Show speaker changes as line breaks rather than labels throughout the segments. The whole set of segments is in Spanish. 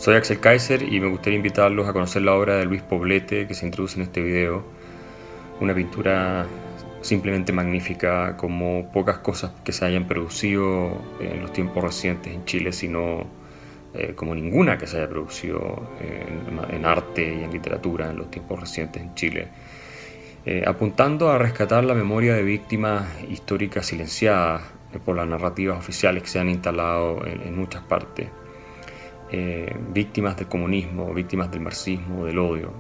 Soy Axel Kaiser y me gustaría invitarlos a conocer la obra de Luis Poblete que se introduce en este video. Una pintura simplemente magnífica, como pocas cosas que se hayan producido en los tiempos recientes en Chile, sino como ninguna que se haya producido en arte y en literatura en los tiempos recientes en Chile. Apuntando a rescatar la memoria de víctimas históricas silenciadas por las narrativas oficiales que se han instalado en muchas partes. Víctimas del comunismo, víctimas del marxismo, del odio,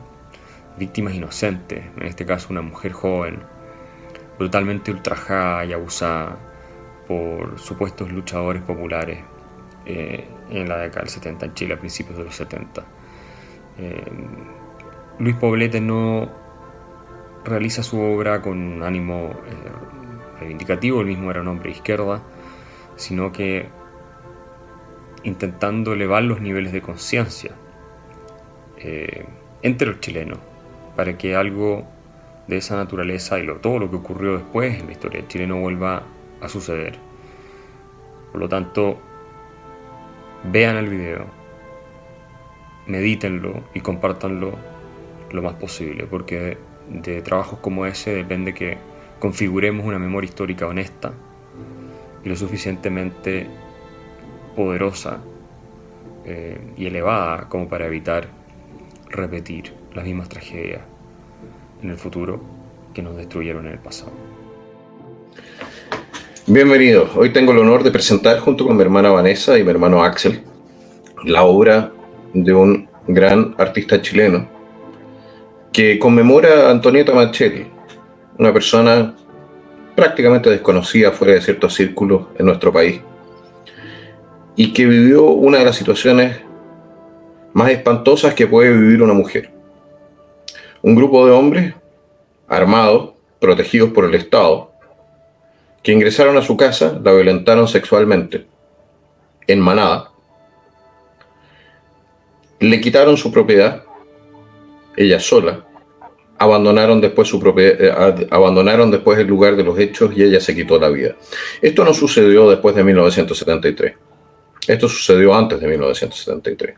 víctimas inocentes, en este caso una mujer joven, brutalmente ultrajada y abusada por supuestos luchadores populares en la década del 70 en Chile, a principios de los 70. Luis Poblete no realiza su obra con un ánimo reivindicativo, él mismo era un hombre de izquierda, sino que intentando elevar los niveles de conciencia entre los chilenos, para que algo de esa naturaleza y todo lo que ocurrió después en la historia del Chile no vuelva a suceder. Por lo tanto, vean el video, medítenlo y compártanlo lo más posible, porque de trabajos como ese depende que configuremos una memoria histórica honesta y lo suficientemente poderosa y elevada como para evitar repetir las mismas tragedias en el futuro que nos destruyeron en el pasado.
Bienvenidos. Hoy tengo el honor de presentar junto con mi hermana Vanessa y mi hermano Axel la obra de un gran artista chileno que conmemora a Antonieta Machel, una persona prácticamente desconocida fuera de ciertos círculos en nuestro país y que vivió una de las situaciones más espantosas que puede vivir una mujer. Un grupo de hombres armados, protegidos por el Estado, que ingresaron a su casa, la violentaron sexualmente, en manada, le quitaron su propiedad, ella sola, abandonaron después el lugar de los hechos y ella se quitó la vida. Esto no sucedió después de 1973, esto sucedió antes de 1973.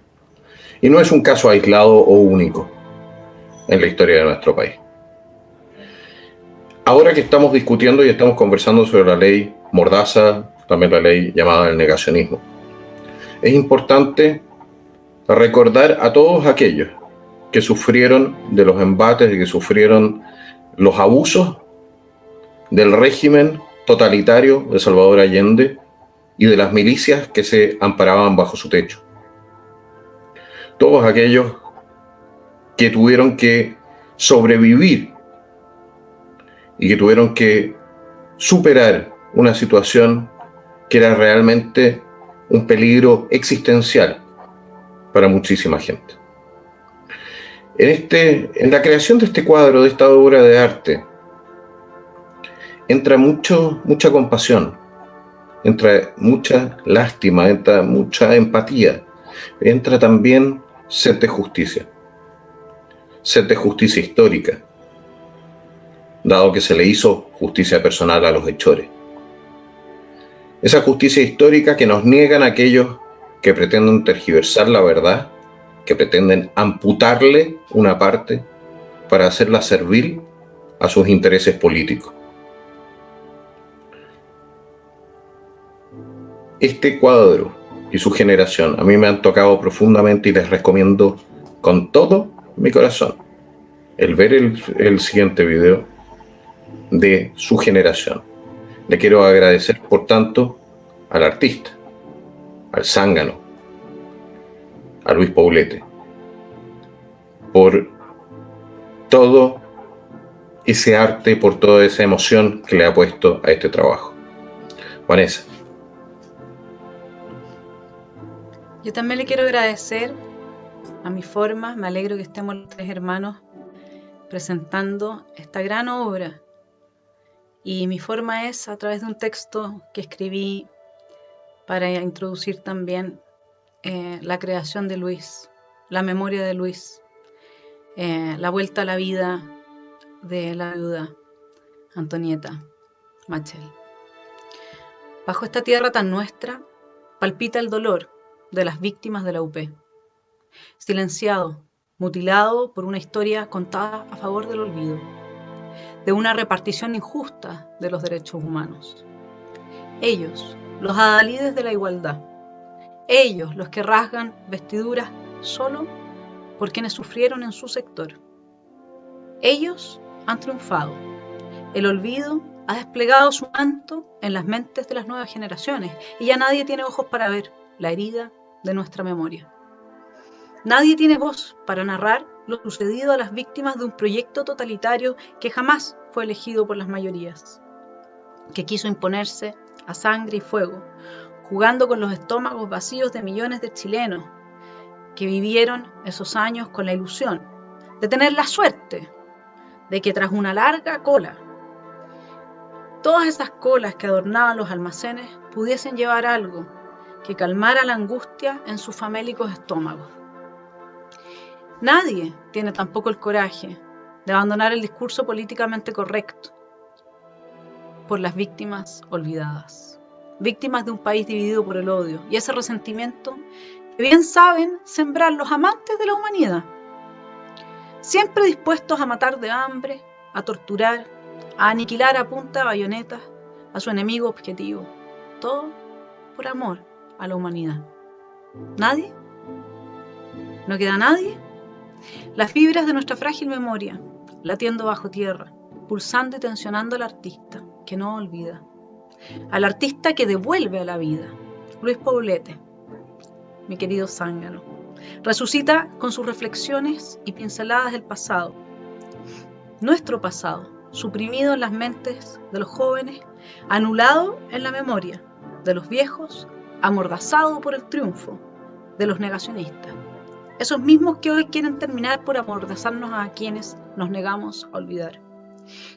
Y no es un caso aislado o único en la historia de nuestro país. Ahora que estamos discutiendo y estamos conversando sobre la ley Mordaza, también la ley llamada el negacionismo, es importante recordar a todos aquellos que sufrieron de los embates y que sufrieron los abusos del régimen totalitario de Salvador Allende y de las milicias que se amparaban bajo su techo. Todos aquellos que tuvieron que sobrevivir y que tuvieron que superar una situación que era realmente un peligro existencial para muchísima gente. En la creación de este cuadro, de esta obra de arte, entra mucha compasión, entra mucha lástima, entra mucha empatía, entra también sed de justicia histórica, dado que se le hizo justicia personal a los hechores. Esa justicia histórica que nos niegan aquellos que pretenden tergiversar la verdad, que pretenden amputarle una parte para hacerla servil a sus intereses políticos. Este cuadro y su generación a mí me han tocado profundamente y les recomiendo con todo mi corazón el ver el siguiente video de su generación. Le quiero agradecer, por tanto, al artista, al zángano, a Luis Poblete, por todo ese arte, por toda esa emoción que le ha puesto a este trabajo. Vanessa.
Yo también le quiero agradecer a mi forma, me alegro que estemos los tres hermanos presentando esta gran obra. Y mi forma es a través de un texto que escribí para introducir también la creación de Luis, la memoria de Luis, la vuelta a la vida de la viuda Antonieta Machel. Bajo esta tierra tan nuestra palpita el dolor de las víctimas de la UP. silenciado, mutilado por una historia contada a favor del olvido, de una repartición injusta de los derechos humanos. Ellos, los adalides de la igualdad, ellos los que rasgan vestiduras solo por quienes sufrieron en su sector. Ellos han triunfado. El olvido ha desplegado su manto en las mentes de las nuevas generaciones y ya nadie tiene ojos para ver la herida de nuestra memoria. Nadie tiene voz para narrar lo sucedido a las víctimas de un proyecto totalitario que jamás fue elegido por las mayorías, que quiso imponerse a sangre y fuego, jugando con los estómagos vacíos de millones de chilenos que vivieron esos años con la ilusión de tener la suerte de que tras una larga cola, todas esas colas que adornaban los almacenes pudiesen llevar algo que calmara la angustia en sus famélicos estómagos. Nadie tiene tampoco el coraje de abandonar el discurso políticamente correcto por las víctimas olvidadas, víctimas de un país dividido por el odio y ese resentimiento que bien saben sembrar los amantes de la humanidad, siempre dispuestos a matar de hambre, a torturar, a aniquilar a punta de bayonetas a su enemigo objetivo, todo por amor a la humanidad. ¿Nadie? ¿No queda nadie? Las fibras de nuestra frágil memoria, latiendo bajo tierra, pulsando y tensionando al artista que no olvida, al artista que devuelve a la vida, Luis Poblete, mi querido zángano, resucita con sus reflexiones y pinceladas del pasado, nuestro pasado, suprimido en las mentes de los jóvenes, anulado en la memoria de los viejos, amordazado por el triunfo de los negacionistas. Esos mismos que hoy quieren terminar por amordazarnos a quienes nos negamos a olvidar.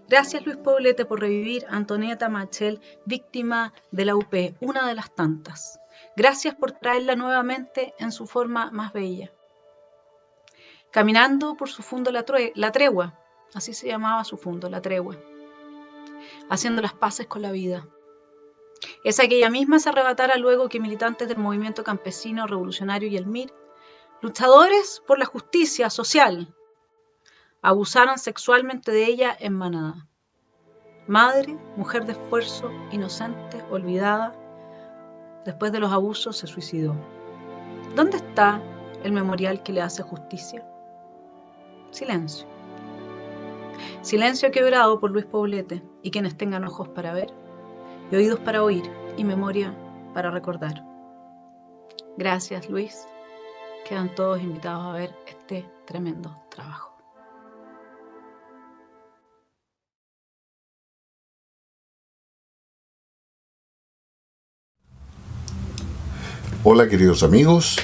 Gracias Luis Poblete por revivir a Antonieta Machel, víctima de la UP, una de las tantas. Gracias por traerla nuevamente en su forma más bella. Caminando por su fondo La Tregua, así se llamaba su fondo, La Tregua. Haciendo las paces con la vida. Esa que ella misma se arrebatara luego que militantes del movimiento campesino, revolucionario y el MIR, luchadores por la justicia social, abusaron sexualmente de ella en manada. Madre, mujer de esfuerzo, inocente, olvidada, después de los abusos se suicidó. ¿Dónde está el memorial que le hace justicia? Silencio. Silencio quebrado por Luis Poblete y quienes tengan ojos para ver, y oídos para oír, y memoria para recordar. Gracias, Luis. Quedan todos invitados a ver este tremendo trabajo.
Hola queridos amigos,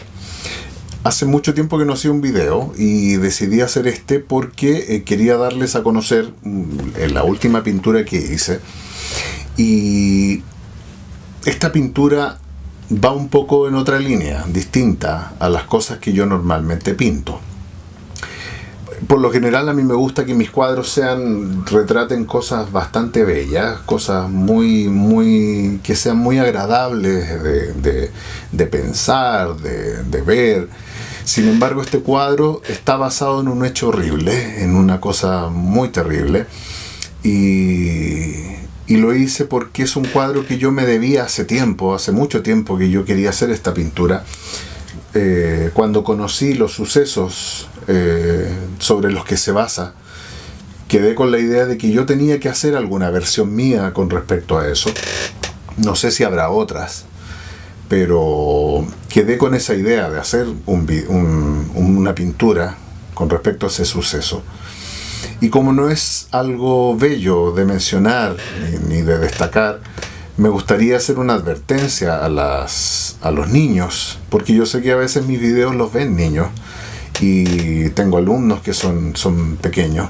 hace mucho tiempo que no hacía un video y decidí hacer este porque quería darles a conocer la última pintura que hice, y esta pintura va un poco en otra línea, distinta a las cosas que yo normalmente pinto. Por lo general a mí me gusta que mis cuadros retraten cosas bastante bellas, cosas que sean muy agradables de pensar, de ver. Sin embargo, este cuadro está basado en un hecho horrible, en una cosa muy terrible, y lo hice porque es un cuadro que yo me debía hace mucho tiempo que yo quería hacer esta pintura. Cuando conocí los sucesos sobre los que se basa, quedé con la idea de que yo tenía que hacer alguna versión mía con respecto a eso. No sé si habrá otras, pero quedé con esa idea de hacer una pintura con respecto a ese suceso. Y como no es algo bello de mencionar ni de destacar, me gustaría hacer una advertencia a los niños, porque yo sé que a veces mis videos los ven niños y tengo alumnos que son pequeños.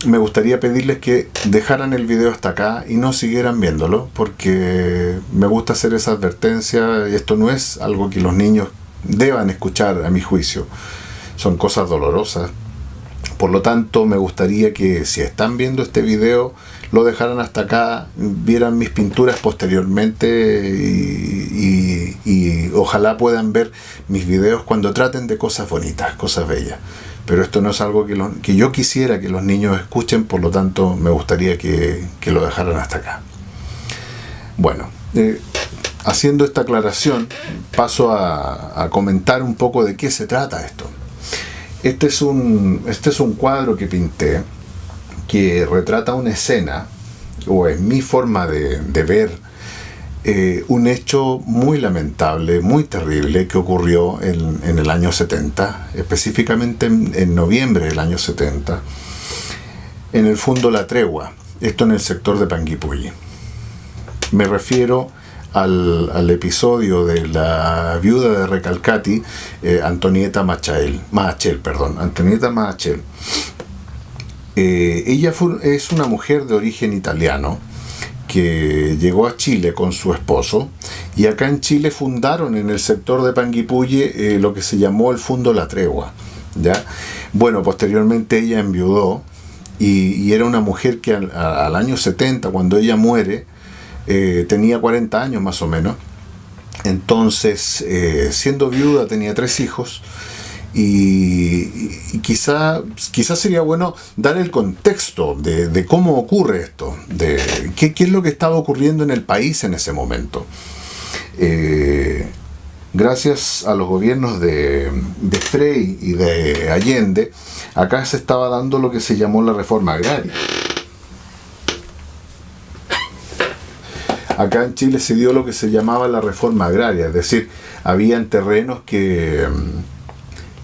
Me gustaría pedirles que dejaran el video hasta acá y no siguieran viéndolo, porque me gusta hacer esa advertencia. Esto no es algo que los niños deban escuchar, a mi juicio. Son cosas dolorosas, Por lo tanto, me gustaría que si están viendo este video, lo dejaran hasta acá, vieran mis pinturas posteriormente y ojalá puedan ver mis videos cuando traten de cosas bonitas, cosas bellas. Pero esto no es algo que yo quisiera que los niños escuchen, por lo tanto me gustaría que lo dejaran hasta acá. Bueno, haciendo esta aclaración, paso a comentar un poco de qué se trata esto. Este es un cuadro que pinté que retrata una escena, o es mi forma de ver un hecho muy lamentable, muy terrible, que ocurrió en el año 70, específicamente en noviembre del año 70, en el Fundo La Tregua, esto en el sector de Panguipulli. Me refiero al episodio de la viuda de Recalcati, Antonieta Machel. Ella es una mujer de origen italiano que llegó a Chile con su esposo, y acá en Chile fundaron en el sector de Panguipulli lo que se llamó el Fundo La Tregua, ¿ya? Bueno, posteriormente ella enviudó y era una mujer que al año 70, cuando ella muere, tenía 40 años más o menos. Entonces, siendo viuda, tenía 3 hijos. Y quizá sería bueno dar el contexto de cómo ocurre esto, de qué es lo que estaba ocurriendo en el país en ese momento. Gracias a los gobiernos de Frei y de Allende, acá se estaba dando lo que se llamó la reforma agraria. Acá en Chile se dio lo que se llamaba la reforma agraria, es decir, habían terrenos que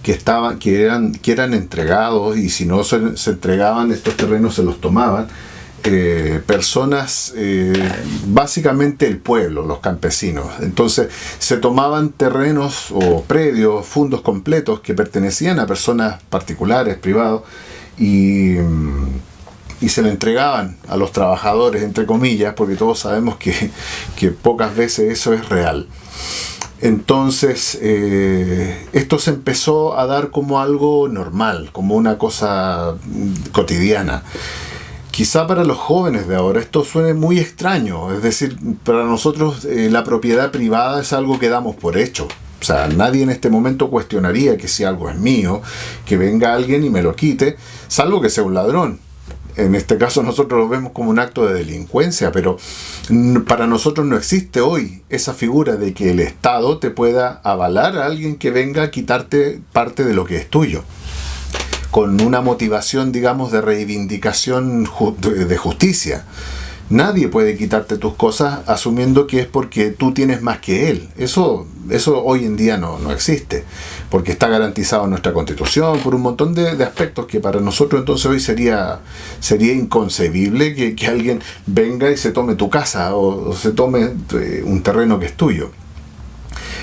eran entregados, y si no se entregaban, estos terrenos se los tomaban personas, básicamente el pueblo, los campesinos. Entonces se tomaban terrenos o predios, fundos completos que pertenecían a personas particulares, privados, y se le entregaban a los trabajadores, entre comillas, porque todos sabemos que pocas veces eso es real. Entonces, esto se empezó a dar como algo normal, como una cosa cotidiana. Quizá para los jóvenes de ahora esto suene muy extraño, es decir, para nosotros la propiedad privada es algo que damos por hecho. O sea, nadie en este momento cuestionaría que si algo es mío, que venga alguien y me lo quite, salvo que sea un ladrón. En este caso nosotros lo vemos como un acto de delincuencia, pero para nosotros no existe hoy esa figura de que el Estado te pueda avalar a alguien que venga a quitarte parte de lo que es tuyo, con una motivación, digamos, de reivindicación de justicia. Nadie puede quitarte tus cosas asumiendo que es porque tú tienes más que él. Eso hoy en día no existe, porque está garantizado en nuestra Constitución por un montón de aspectos que para nosotros entonces hoy sería inconcebible que alguien venga y se tome tu casa o se tome un terreno que es tuyo.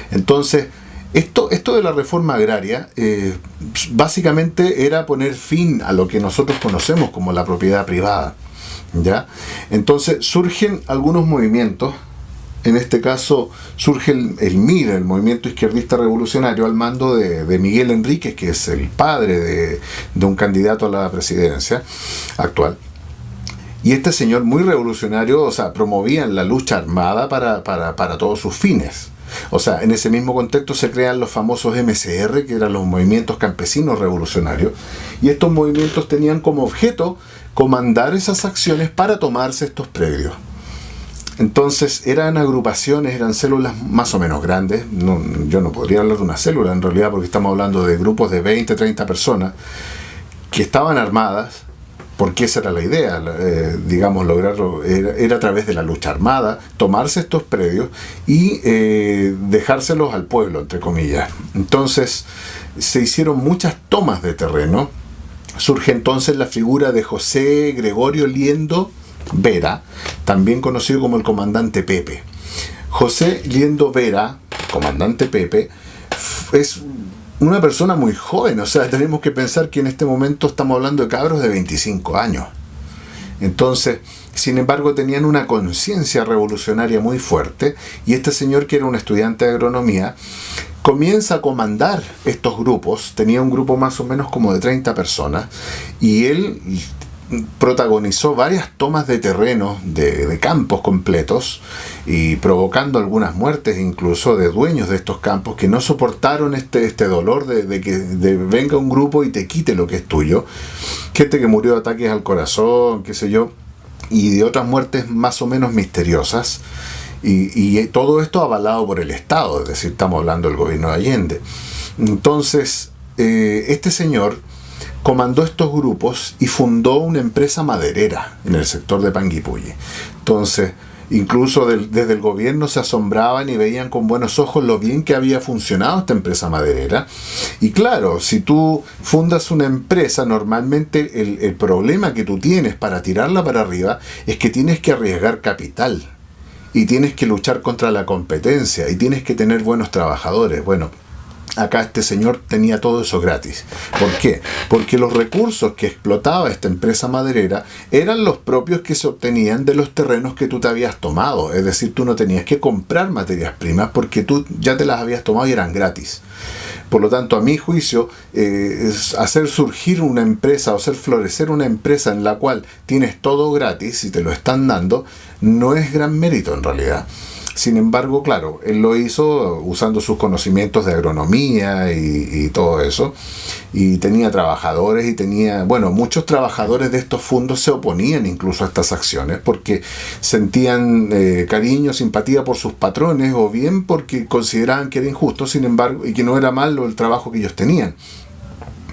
Entonces, esto de la reforma agraria básicamente era poner fin a lo que nosotros conocemos como la propiedad privada, ¿ya? Entonces surgen algunos movimientos. En este caso surge el MIR, el Movimiento Izquierdista Revolucionario, al mando de Miguel Enríquez, que es el padre de un candidato a la presidencia actual. Y este señor, muy revolucionario, o sea, promovían la lucha armada para todos sus fines. O sea, en ese mismo contexto se crean los famosos MCR, que eran los movimientos campesinos revolucionarios, y estos movimientos tenían como objeto comandar esas acciones para tomarse estos predios. Entonces eran agrupaciones, eran células más o menos grandes. Yo no podría hablar de una célula en realidad, porque estamos hablando de grupos de 20, 30 personas que estaban armadas, porque esa era la idea, digamos, lograrlo, era a través de la lucha armada, tomarse estos predios y dejárselos al pueblo, entre comillas. Entonces se hicieron muchas tomas de terreno. Surge entonces la figura de José Gregorio Liendo Vera, también conocido como el comandante Pepe. José Liendo Vera, comandante Pepe, es una persona muy joven. O sea, tenemos que pensar que en este momento estamos hablando de cabros de 25 años. Entonces, sin embargo, tenían una conciencia revolucionaria muy fuerte, y este señor, que era un estudiante de agronomía, comienza a comandar estos grupos. Tenía un grupo más o menos como de 30 personas, y él protagonizó varias tomas de terreno, de campos completos, y provocando algunas muertes incluso de dueños de estos campos que no soportaron este dolor de que venga un grupo y te quite lo que es tuyo. Gente que murió de ataques al corazón, qué sé yo, y de otras muertes más o menos misteriosas. Y todo esto avalado por el Estado, es decir, estamos hablando del gobierno de Allende. Entonces, este señor comandó estos grupos y fundó una empresa maderera en el sector de Panguipulli. Entonces, incluso desde el gobierno se asombraban y veían con buenos ojos lo bien que había funcionado esta empresa maderera. Y claro, si tú fundas una empresa, normalmente el problema que tú tienes para tirarla para arriba es que tienes que arriesgar capital. Y tienes que luchar contra la competencia. Y tienes que tener buenos trabajadores. Bueno, acá este señor tenía todo eso gratis. ¿Por qué? Porque los recursos que explotaba esta empresa maderera eran los propios que se obtenían de los terrenos que tú te habías tomado. Es decir, tú no tenías que comprar materias primas porque tú ya te las habías tomado y eran gratis. Por lo tanto, a mi juicio, hacer surgir una empresa o hacer florecer una empresa en la cual tienes todo gratis y te lo están dando, no es gran mérito en realidad. Sin embargo, claro, él lo hizo usando sus conocimientos de agronomía y todo eso. Y tenía trabajadores y tenía... Bueno, muchos trabajadores de estos fondos se oponían incluso a estas acciones porque sentían cariño, simpatía por sus patrones, o bien porque consideraban que era injusto, sin embargo, y que no era malo el trabajo que ellos tenían.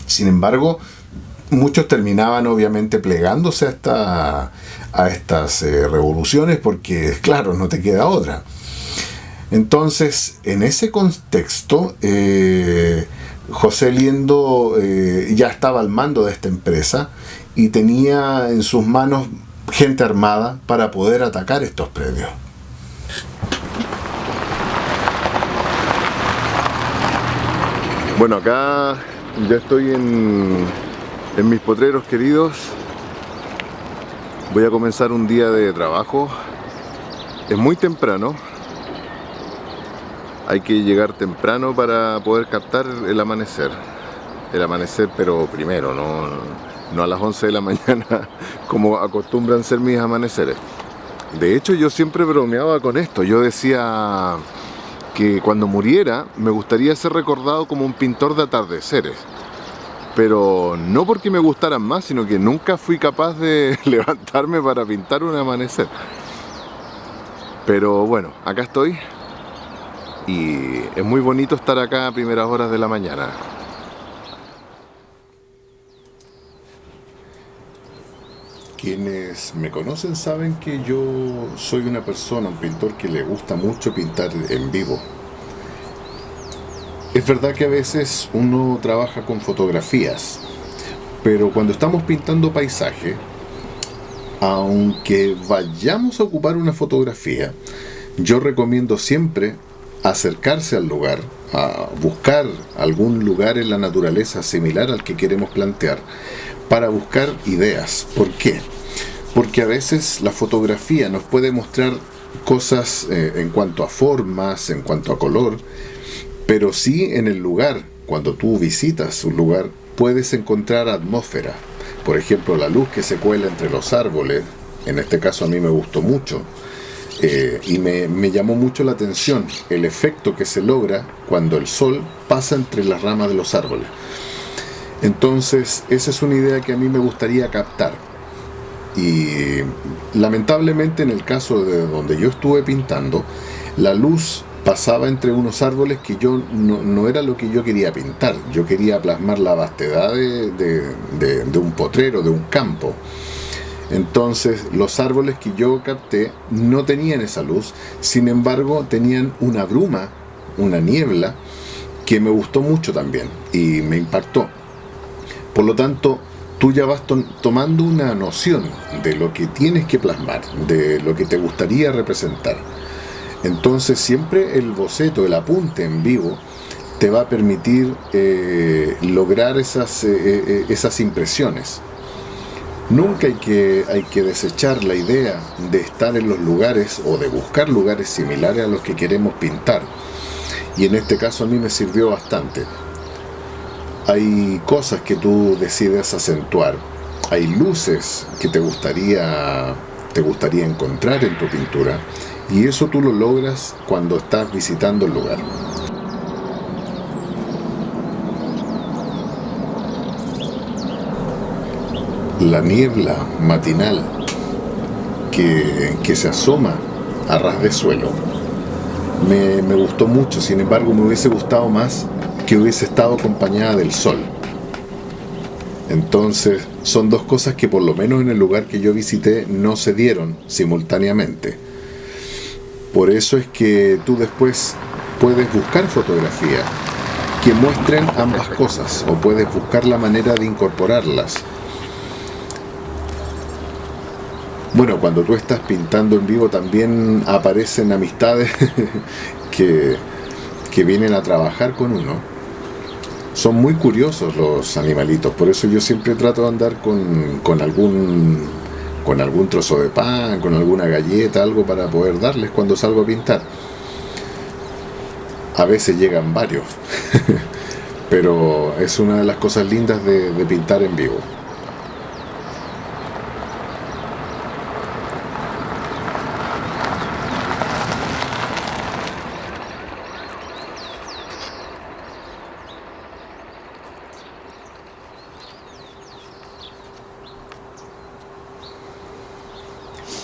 Sin embargo, muchos terminaban obviamente plegándose a estas revoluciones porque, claro, no te queda otra. Entonces, en ese contexto, José Liendo ya estaba al mando de esta empresa y tenía en sus manos gente armada para poder atacar estos predios. Bueno, acá ya estoy en mis potreros queridos. Voy a comenzar un día de trabajo. Es muy temprano. Hay que llegar temprano para poder captar el amanecer. El amanecer, pero primero, no a las 11 de la mañana como acostumbran ser mis amaneceres. De hecho, yo siempre bromeaba con esto. Yo decía que cuando muriera me gustaría ser recordado como un pintor de atardeceres. Pero no porque me gustaran más, sino que nunca fui capaz de levantarme para pintar un amanecer. Pero bueno, acá estoy. Y es muy bonito estar acá a primeras horas de la mañana. Quienes me conocen saben que yo soy una persona, un pintor que le gusta mucho pintar en vivo. Es verdad que a veces uno trabaja con fotografías, pero cuando estamos pintando paisaje, aunque vayamos a ocupar una fotografía, yo recomiendo siempre acercarse al lugar, a buscar algún lugar en la naturaleza similar al que queremos plantear, para buscar ideas. ¿Por qué? Porque a veces la fotografía nos puede mostrar cosas en cuanto a formas, en cuanto a color, pero sí en el lugar, cuando tú visitas un lugar, puedes encontrar atmósfera. Por ejemplo, la luz que se cuela entre los árboles, en este caso a mí me gustó mucho, y me llamó mucho la atención el efecto que se logra cuando el sol pasa entre las ramas de los árboles. Entonces, esa es una idea que a mí me gustaría captar. Y lamentablemente en el caso de donde yo estuve pintando, la luz pasaba entre unos árboles que yo no era lo que yo quería pintar. Yo quería plasmar la vastedad de un potrero, de un campo. Entonces los árboles que yo capté no tenían esa luz, sin embargo tenían una bruma, una niebla, que me gustó mucho también y me impactó. Por lo tanto, tú ya vas tomando una noción de lo que tienes que plasmar, de lo que te gustaría representar. Entonces siempre el boceto, el apunte en vivo, te va a permitir lograr esas impresiones. Nunca hay que desechar la idea de estar en los lugares o de buscar lugares similares a los que queremos pintar. Y en este caso a mí me sirvió bastante. Hay cosas que tú decides acentuar, hay luces que te gustaría encontrar en tu pintura, y eso tú lo logras cuando estás visitando el lugar. La niebla matinal que se asoma a ras de suelo me gustó mucho. Sin embargo, me hubiese gustado más que hubiese estado acompañada del sol. Entonces son dos cosas que por lo menos en el lugar que yo visité no se dieron simultáneamente. Por eso es que tú después puedes buscar fotografías que muestren ambas cosas, o puedes buscar la manera de incorporarlas. Bueno, cuando tú estás pintando en vivo también aparecen amistades que vienen a trabajar con uno. Son muy curiosos los animalitos, por eso yo siempre trato de andar con algún trozo de pan, con alguna galleta, algo para poder darles cuando salgo a pintar. A veces llegan varios, pero es una de las cosas lindas de pintar en vivo.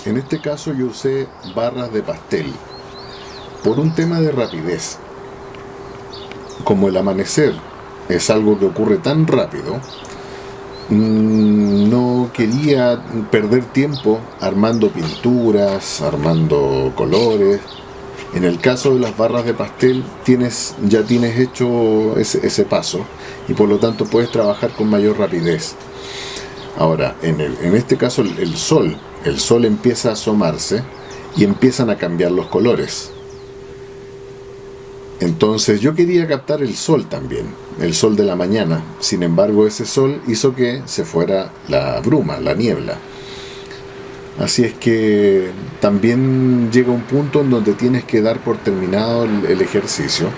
En este caso yo usé barras de pastel por un tema de rapidez. Como el amanecer es algo que ocurre tan rápido, no quería perder tiempo armando pinturas, armando colores. En el caso de las barras de pastel ya tienes hecho ese paso, y por lo tanto puedes trabajar con mayor rapidez. Ahora, en este caso el sol empieza a asomarse y empiezan a cambiar los colores. Entonces yo quería captar el sol también, el sol de la mañana. Sin embargo, ese sol hizo que se fuera la bruma, la niebla. Así es que también llega un punto en donde tienes que dar por terminado el ejercicio,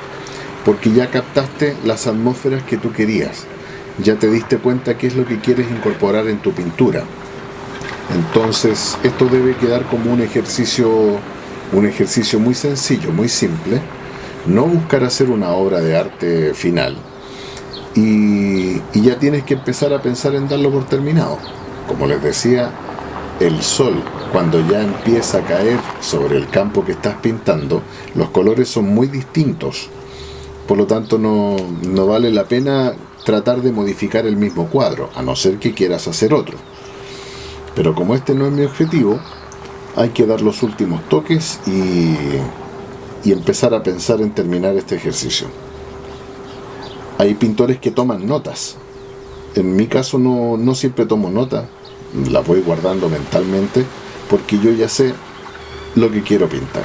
porque ya captaste las atmósferas que tú querías. Ya te diste cuenta qué es lo que quieres incorporar en tu pintura. Entonces esto debe quedar como un ejercicio muy sencillo, muy simple. No buscar hacer una obra de arte final, y ya tienes que empezar a pensar en darlo por terminado. Como les decía, el sol, cuando ya empieza a caer sobre el campo que estás pintando, los colores son muy distintos. Por lo tanto no vale la pena tratar de modificar el mismo cuadro, a no ser que quieras hacer otro. Pero como este no es mi objetivo, hay que dar los últimos toques y empezar a pensar en terminar este ejercicio. Hay pintores que toman notas. En mi caso no siempre tomo nota, la voy guardando mentalmente, porque yo ya sé lo que quiero pintar.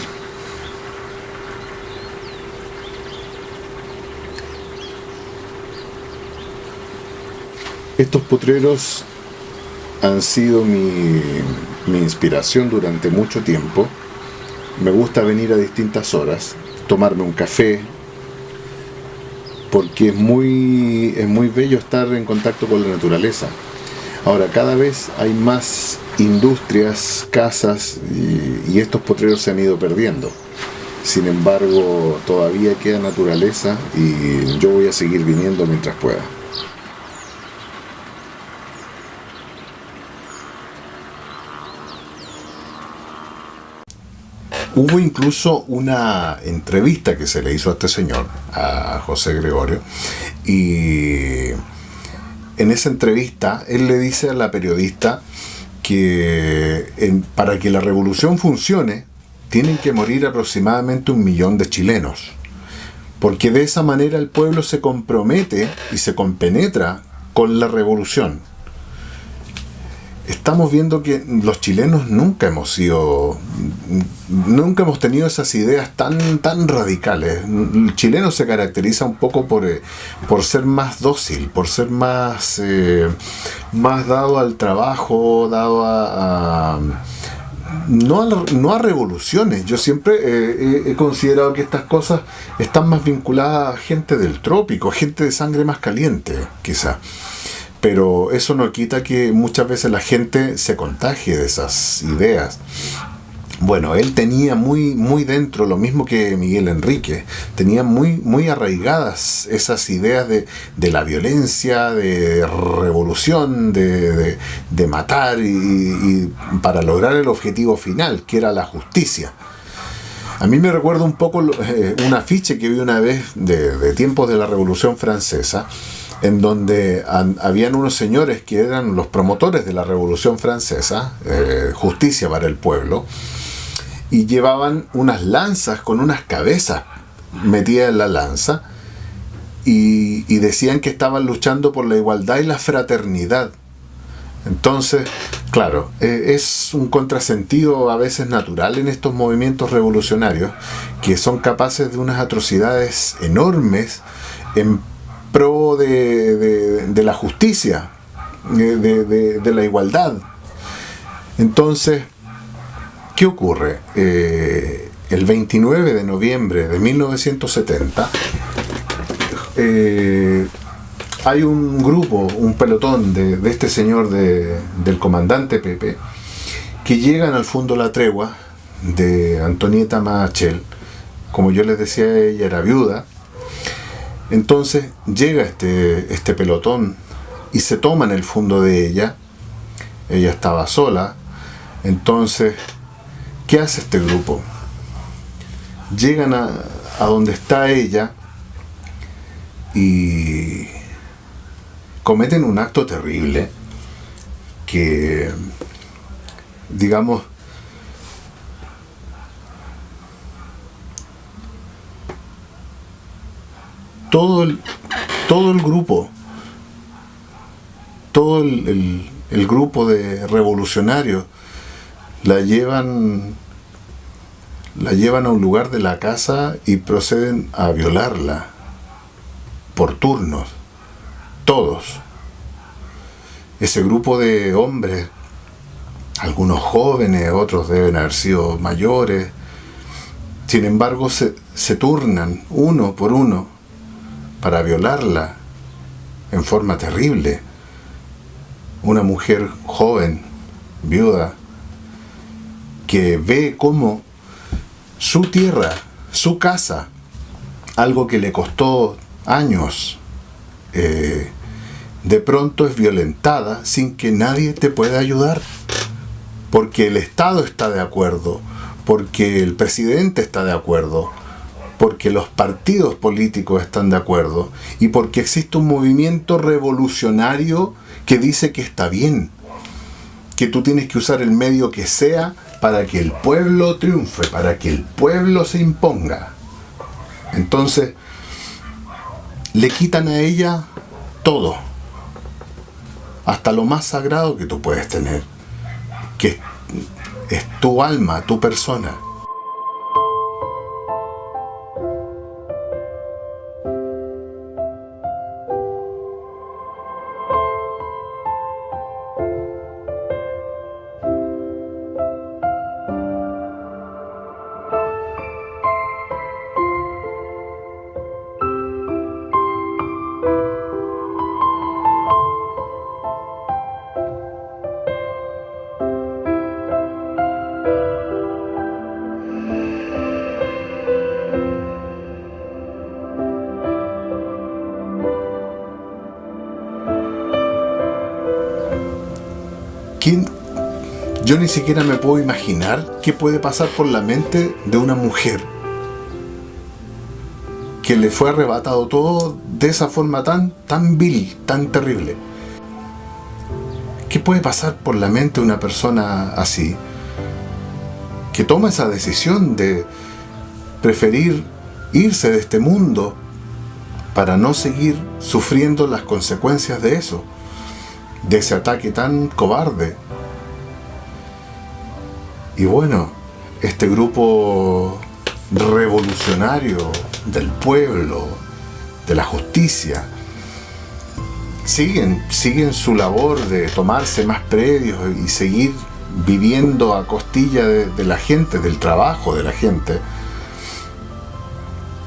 Estos potreros han sido mi inspiración durante mucho tiempo. Me gusta venir a distintas horas, tomarme un café, porque es muy bello estar en contacto con la naturaleza. Ahora, cada vez hay más industrias, casas, y estos potreros se han ido perdiendo. Sin embargo, todavía queda naturaleza, y yo voy a seguir viniendo mientras pueda. Hubo incluso una entrevista que se le hizo a este señor, a José Gregorio, y en esa entrevista él le dice a la periodista que para que la revolución funcione tienen que morir aproximadamente 1 millón de chilenos, porque de esa manera el pueblo se compromete y se compenetra con la revolución. Estamos viendo que los chilenos nunca hemos tenido esas ideas tan radicales. El chileno se caracteriza un poco por ser más dócil, por ser más dado al trabajo, dado no a revoluciones. Yo siempre he considerado que estas cosas están más vinculadas a gente del trópico, gente de sangre más caliente, quizá. Pero eso no quita que muchas veces la gente se contagie de esas ideas. Bueno, él tenía muy dentro, lo mismo que Miguel Enrique, tenía muy arraigadas esas ideas de la violencia, de revolución, de matar y para lograr el objetivo final, que era la justicia. A mí me recuerda un poco un afiche que vi una vez de tiempos de la Revolución Francesa, en donde habían unos señores que eran los promotores de la Revolución Francesa, justicia para el pueblo, y llevaban unas lanzas con unas cabezas metidas en la lanza, y decían que estaban luchando por la igualdad y la fraternidad. Entonces, claro, es un contrasentido a veces natural en estos movimientos revolucionarios, que son capaces de unas atrocidades enormes en pro de la justicia, de la igualdad. Entonces, ¿qué ocurre? El 29 de noviembre de 1970 hay un grupo, un pelotón de este señor del comandante Pepe, que llegan al Fondo La Tregua de Antonieta Machel. Como yo les decía, ella era viuda. Entonces llega este pelotón y se toman el fondo de ella. Ella estaba sola. Entonces, ¿qué hace este grupo? Llegan a donde está ella y cometen un acto terrible que, digamos, todo el grupo, todo el grupo de revolucionarios la llevan a un lugar de la casa y proceden a violarla por turnos, todos. Ese grupo de hombres, algunos jóvenes, otros deben haber sido mayores, sin embargo se turnan uno por uno para violarla en forma terrible. Una mujer joven, viuda, que ve cómo su tierra, su casa, algo que le costó años, de pronto es violentada sin que nadie te pueda ayudar, porque el Estado está de acuerdo, porque el presidente está de acuerdo, porque los partidos políticos están de acuerdo y porque existe un movimiento revolucionario que dice que está bien, que tú tienes que usar el medio que sea para que el pueblo triunfe, para que el pueblo se imponga. Entonces, le quitan a ella todo, hasta lo más sagrado que tú puedes tener, que es tu alma, tu persona. Yo ni siquiera me puedo imaginar qué puede pasar por la mente de una mujer que le fue arrebatado todo de esa forma tan vil, tan terrible. ¿Qué puede pasar por la mente de una persona así, que toma esa decisión de preferir irse de este mundo para no seguir sufriendo las consecuencias de eso, de ese ataque tan cobarde? Y bueno, este grupo revolucionario del pueblo, de la justicia, siguen su labor de tomarse más predios y seguir viviendo a costilla de la gente, del trabajo de la gente.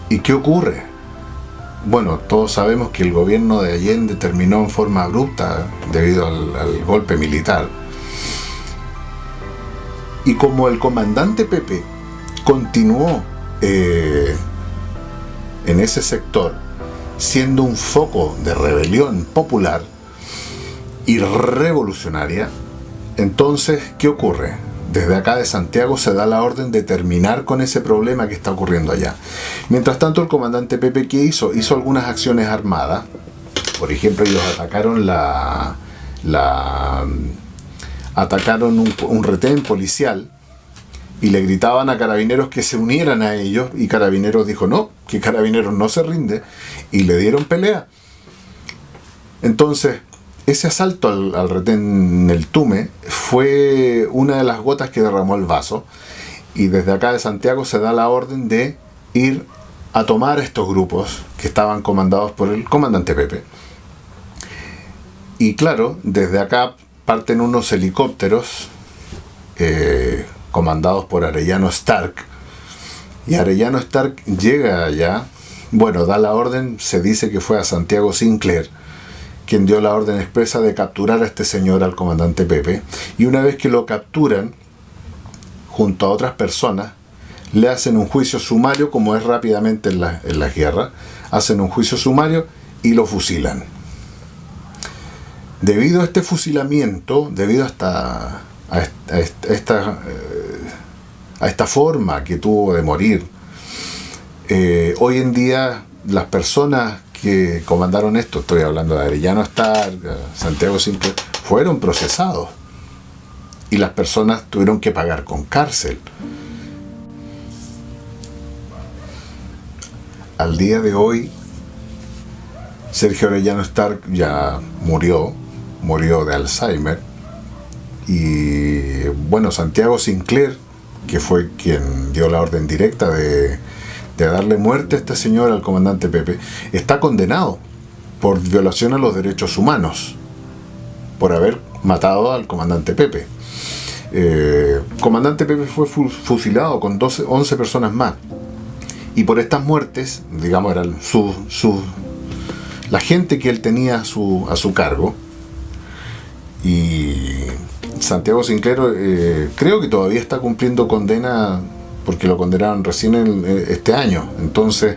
¿Y qué ocurre? Bueno, todos sabemos que el gobierno de Allende terminó en forma abrupta debido al golpe militar. Y como el comandante Pepe continuó en ese sector, siendo un foco de rebelión popular y revolucionaria, entonces, ¿qué ocurre? Desde acá de Santiago se da la orden de terminar con ese problema que está ocurriendo allá. Mientras tanto, el comandante Pepe, ¿qué hizo? Hizo algunas acciones armadas. Por ejemplo, ellos atacaron atacaron un retén policial y le gritaban a Carabineros que se unieran a ellos, y Carabineros dijo no, que Carabineros no se rinde, y le dieron pelea. Entonces, ese asalto al retén El Tume fue una de las gotas que derramó el vaso, y desde acá de Santiago se da la orden de ir a tomar estos grupos que estaban comandados por el comandante Pepe. Y claro, desde acá parten unos helicópteros comandados por Arellano Stark, y Arellano Stark llega allá, bueno, da la orden, se dice que fue a Santiago Sinclair quien dio la orden expresa de capturar a este señor, al comandante Pepe, y una vez que lo capturan, junto a otras personas, le hacen un juicio sumario, como es rápidamente en la guerra, hacen un juicio sumario y lo fusilan. Debido a este fusilamiento, debido a esta forma que tuvo de morir, hoy en día las personas que comandaron esto, estoy hablando de Arellano Stark, Santiago Sinclair, fueron procesados y las personas tuvieron que pagar con cárcel. Al día de hoy, Sergio Arellano Stark ya murió de Alzheimer, y bueno, Santiago Sinclair, que fue quien dio la orden directa de darle muerte a este señor, al comandante Pepe, está condenado por violación a los derechos humanos, por haber matado al comandante Pepe. Comandante Pepe fue fusilado con 11 personas más, y por estas muertes, digamos, eran la gente que él tenía a su cargo. Y Santiago Sinclair creo que todavía está cumpliendo condena, porque lo condenaron recién este año, entonces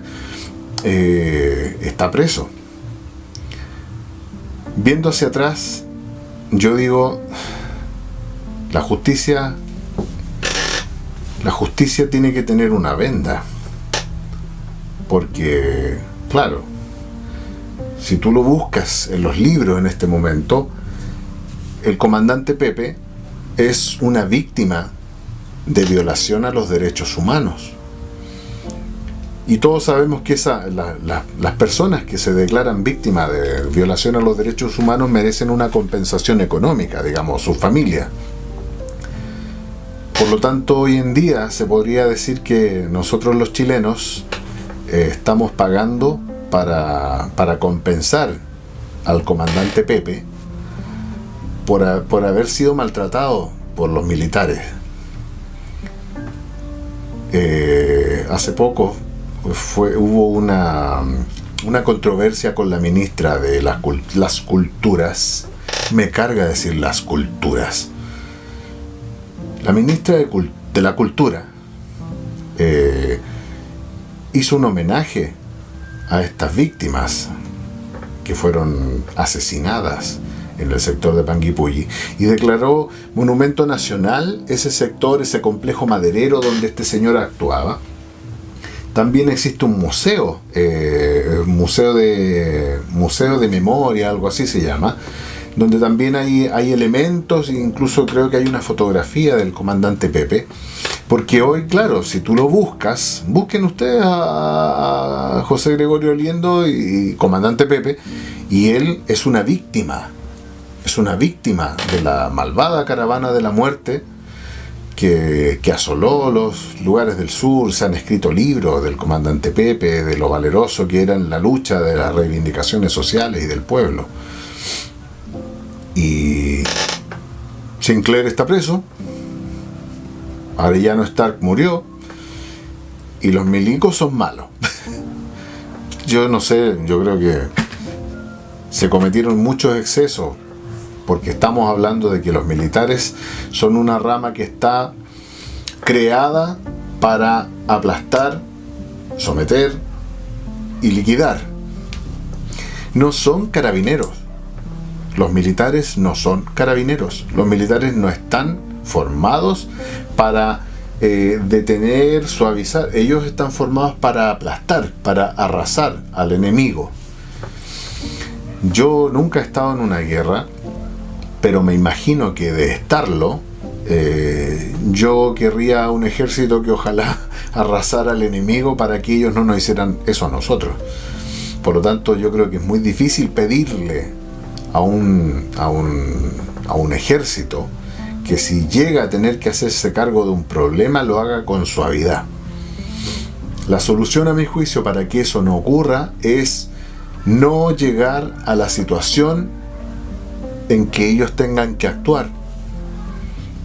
está preso. Viendo hacia atrás, yo digo, la justicia tiene que tener una venda, porque claro, si tú lo buscas en los libros en este momento, el comandante Pepe es una víctima de violación a los derechos humanos. Y todos sabemos que las personas que se declaran víctimas de violación a los derechos humanos merecen una compensación económica, digamos, su familia. Por lo tanto, hoy en día se podría decir que nosotros los chilenos estamos pagando para compensar al comandante Pepe por haber sido maltratado por los militares. Hace poco hubo una controversia con la ministra de las culturas. Me carga decir las culturas. La ministra de la cultura hizo un homenaje a estas víctimas que fueron asesinadas en el sector de Panguipulli, y declaró monumento nacional ese sector, ese complejo maderero donde este señor actuaba. También existe un museo, museo de memoria, algo así se llama, donde también hay elementos, incluso creo que hay una fotografía del comandante Pepe, porque hoy, claro, si tú lo busquen ustedes a José Gregorio Oliendo y comandante Pepe, y él es una víctima de la malvada caravana de la muerte que asoló los lugares del sur. Se han escrito libros del comandante Pepe, de lo valeroso que era en la lucha de las reivindicaciones sociales y del pueblo. Y Sinclair está preso, Arellano Stark murió y los milicos son malos. Yo no sé, yo creo que se cometieron muchos excesos, porque estamos hablando de que los militares son una rama que está creada para aplastar, someter y liquidar. No son carabineros. Los militares no son carabineros. Los militares no están formados para detener, suavizar. Ellos están formados para aplastar, para arrasar al enemigo. Yo nunca he estado en una guerra, pero me imagino que de estarlo, yo querría un ejército que ojalá arrasara al enemigo para que ellos no nos hicieran eso a nosotros. Por lo tanto, yo creo que es muy difícil pedirle a un ejército que si llega a tener que hacerse cargo de un problema, lo haga con suavidad. La solución, a mi juicio, para que eso no ocurra es no llegar a la situación en que ellos tengan que actuar.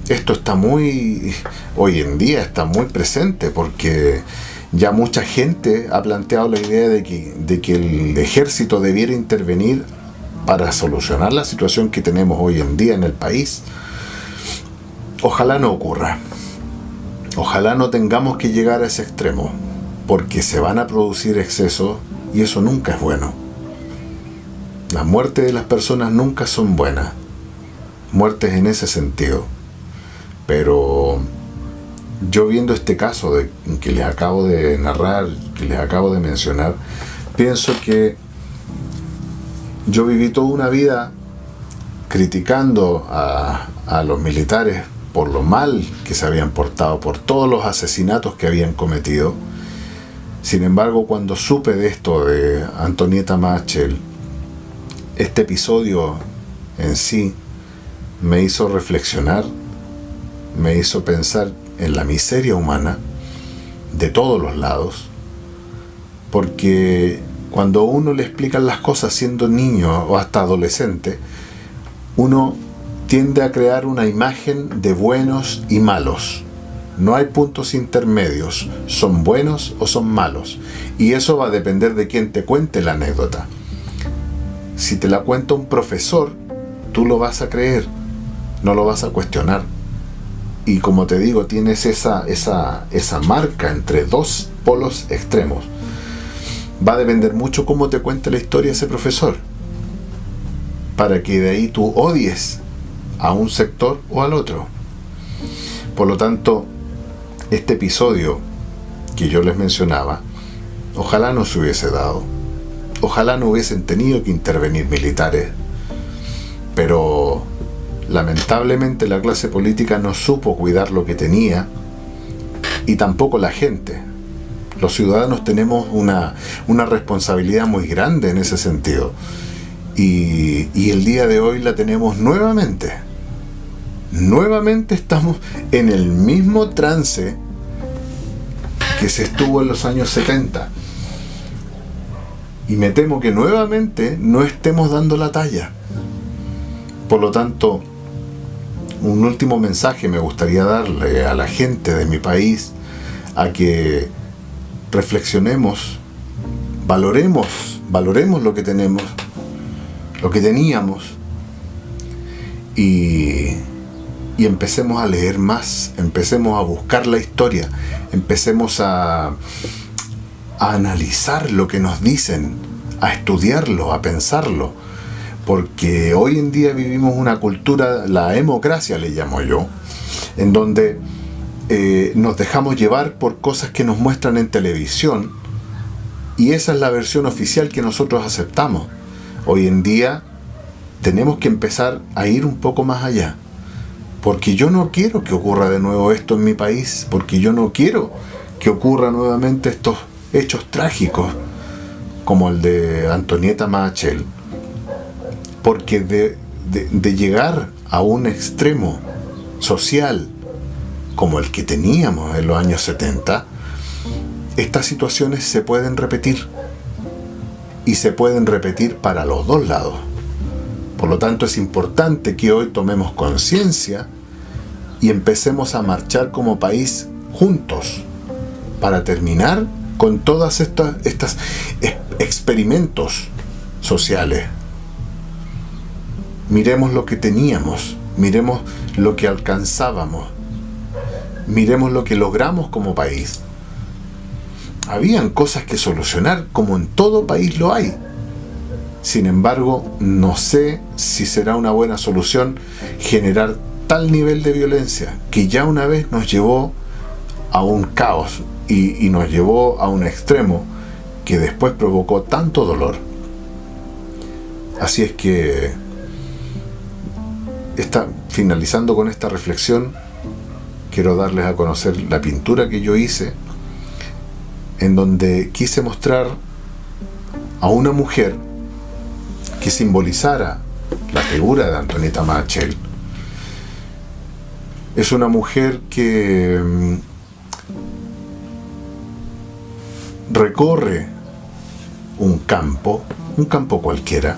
Esto está hoy en día está muy presente, porque ya mucha gente ha planteado la idea de que el ejército debiera intervenir para solucionar la situación que tenemos hoy en día en el país. Ojalá no ocurra. Ojalá no tengamos que llegar a ese extremo, porque se van a producir excesos y eso nunca es bueno. Las muertes de las personas nunca son buenas. Muertes en ese sentido. Pero yo, viendo este caso que les acabo de narrar, que les acabo de mencionar, pienso que yo viví toda una vida criticando a los militares por lo mal que se habían portado, por todos los asesinatos que habían cometido. Sin embargo, cuando supe de esto de Antonieta Machel, este episodio en sí me hizo reflexionar, me hizo pensar en la miseria humana de todos los lados, porque cuando uno le explican las cosas siendo niño o hasta adolescente, uno tiende a crear una imagen de buenos y malos. No hay puntos intermedios, son buenos o son malos, y eso va a depender de quién te cuente la anécdota. Si te la cuenta un profesor, tú lo vas a creer, no lo vas a cuestionar. Y como te digo, tienes esa marca entre dos polos extremos. Va a depender mucho cómo te cuente la historia ese profesor, para que de ahí tú odies a un sector o al otro. Por lo tanto, este episodio que yo les mencionaba, ojalá no se hubiese dado. Ojalá no hubiesen tenido que intervenir militares, pero lamentablemente la clase política no supo cuidar lo que tenía, y tampoco la gente. Los ciudadanos tenemos una responsabilidad muy grande en ese sentido, y el día de hoy la tenemos nuevamente. Nuevamente estamos en el mismo trance que se estuvo en los años 70. Y me temo que nuevamente no estemos dando la talla. Por lo tanto, un último mensaje me gustaría darle a la gente de mi país, a que reflexionemos, valoremos lo que tenemos, lo que teníamos, y empecemos a leer más, empecemos a buscar la historia, empecemos a analizar lo que nos dicen, a estudiarlo, a pensarlo, porque hoy en día vivimos una cultura, la democracia le llamo yo, en donde nos dejamos llevar por cosas que nos muestran en televisión, y esa es la versión oficial que nosotros aceptamos. Hoy en día tenemos que empezar a ir un poco más allá, porque yo no quiero que ocurra de nuevo esto en mi país, porque yo no quiero que ocurra nuevamente estos hechos trágicos como el de Antonieta Machel, porque de llegar a un extremo social como el que teníamos en los años 70, estas situaciones se pueden repetir, y se pueden repetir para los dos lados. Por lo tanto, es importante que hoy tomemos conciencia y empecemos a marchar como país juntos para terminar con todas estas experimentos sociales. Miremos lo que teníamos, miremos lo que alcanzábamos, miremos lo que logramos como país. Habían cosas que solucionar, como en todo país lo hay. Sin embargo, no sé si será una buena solución generar tal nivel de violencia que ya una vez nos llevó a un caos y nos llevó a un extremo que después provocó tanto dolor. Así es que, finalizando con esta reflexión, quiero darles a conocer la pintura que yo hice, en donde quise mostrar a una mujer que simbolizara la figura de Antonieta Machel. Es una mujer que recorre un campo cualquiera,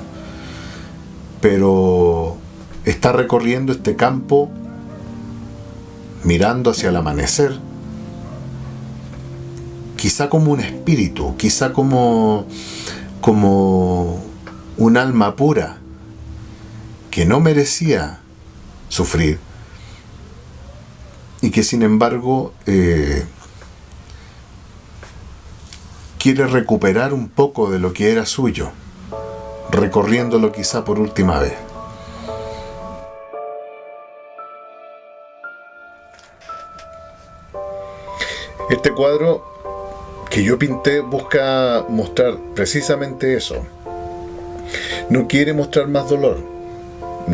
pero está recorriendo este campo mirando hacia el amanecer, quizá como un espíritu, quizá como un alma pura que no merecía sufrir y que sin embargo quiere recuperar un poco de lo que era suyo, recorriéndolo quizá por última vez. Este cuadro que yo pinté busca mostrar precisamente eso. No quiere mostrar más dolor.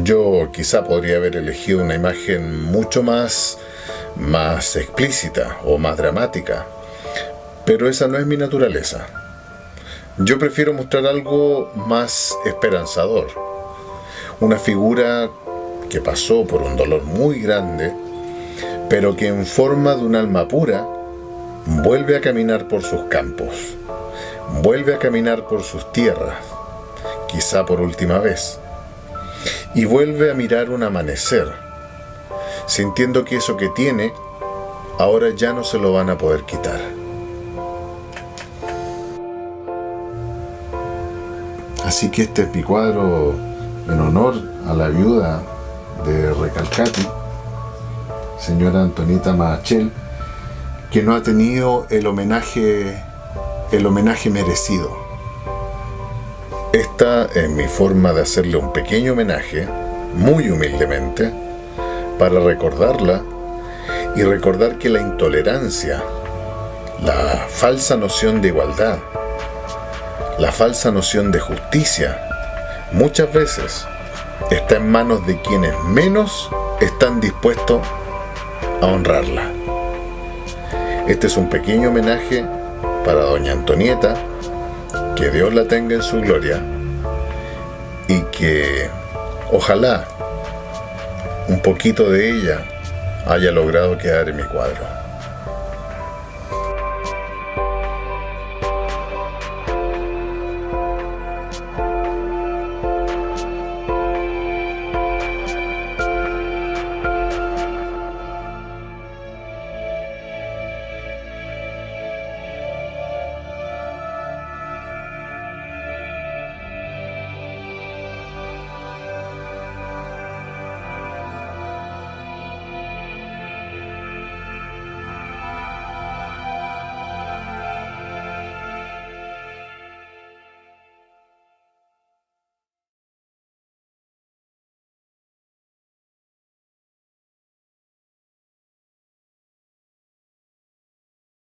Yo quizá podría haber elegido una imagen mucho más explícita o más dramática, pero esa no es mi naturaleza. Yo prefiero mostrar algo más esperanzador. Una figura que pasó por un dolor muy grande, pero que en forma de un alma pura vuelve a caminar por sus campos, vuelve a caminar por sus tierras, quizá por última vez, y vuelve a mirar un amanecer, sintiendo que eso que tiene, ahora ya no se lo van a poder quitar. Así que este es mi cuadro en honor a la viuda de Recalcati, señora Antonieta Machel, que no ha tenido el homenaje merecido. Esta es mi forma de hacerle un pequeño homenaje, muy humildemente, para recordarla y recordar que la intolerancia, la falsa noción de igualdad, la falsa noción de justicia, muchas veces está en manos de quienes menos están dispuestos a honrarla. Este es un pequeño homenaje para doña Antonieta, que Dios la tenga en su gloria y que ojalá un poquito de ella haya logrado quedar en mi cuadro.